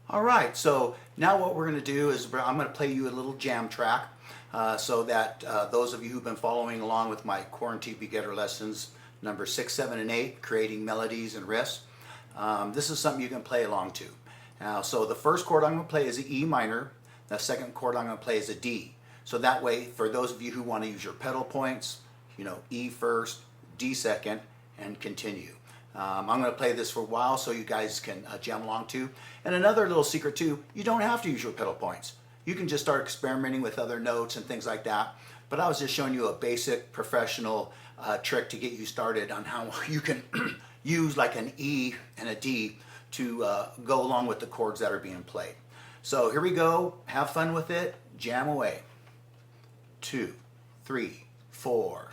All right, so now what we're going to do is I'm going to play you a little jam track so that those of you who've been following along with my quarantine beginner lessons number 6, 7, and 8, creating melodies and riffs, this is something you can play along to. Now, so the first chord I'm going to play is an E minor. The second chord I'm going to play is a D. So that way, for those of you who want to use your pedal points, E first, D second, and continue. I'm going to play this for a while so you guys can jam along too. And another little secret too, you don't have to use your pedal points. You can just start experimenting with other notes and things like that. But I was just showing you a basic professional trick to get you started on how you can use like an E and a D to go along with the chords that are being played. So here we go. Have fun with it. Jam away. 2, 3, 4.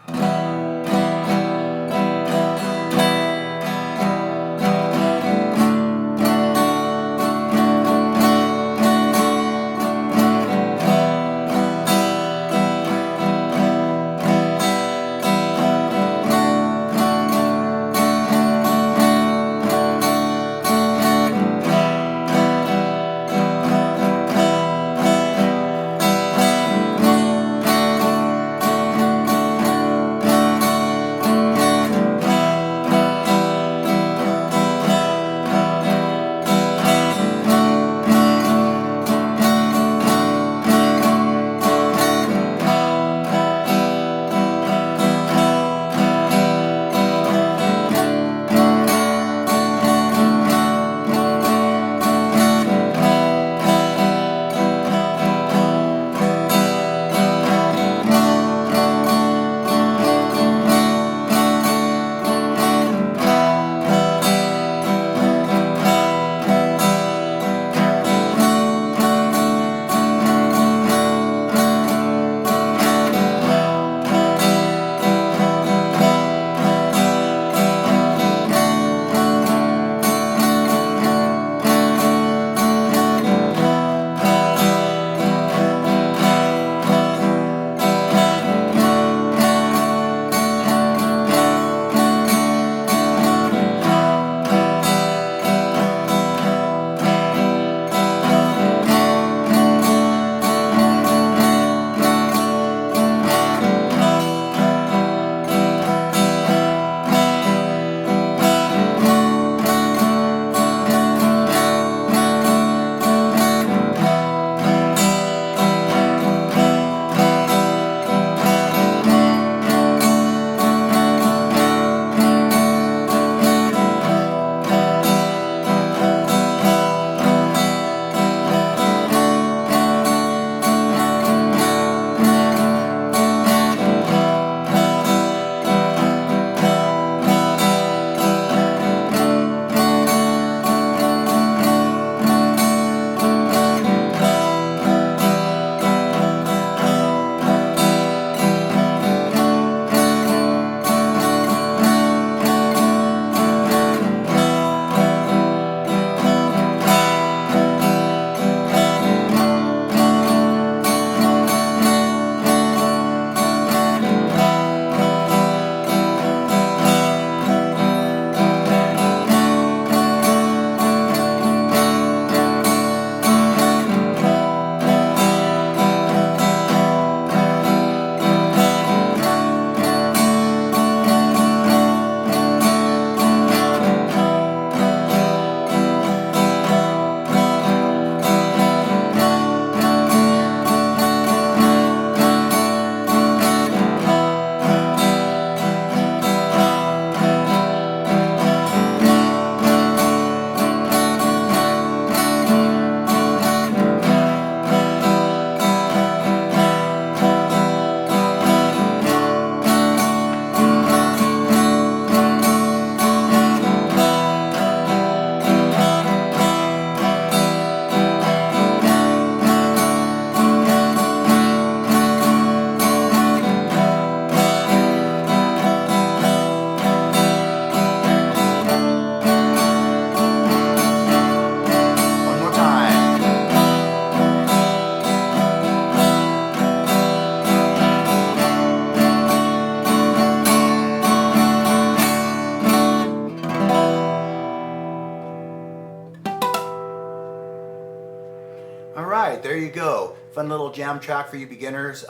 All right, there you go. Fun little jam track for you beginners.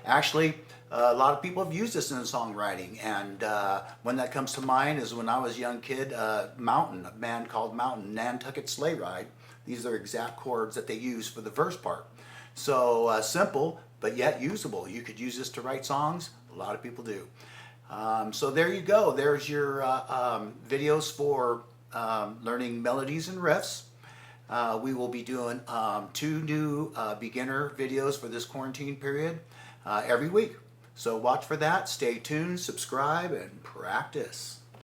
Actually, a lot of people have used this in songwriting, and one that comes to mind is when I was a young kid, Mountain, a band called Mountain, Nantucket Sleigh Ride. These are exact chords that they use for the verse part. So simple, but yet usable. You could use this to write songs. A lot of people do. So there you go. There's your videos for learning melodies and riffs. We will be doing 2 new beginner videos for this quarantine period every week. So watch for that, stay tuned, subscribe, and practice.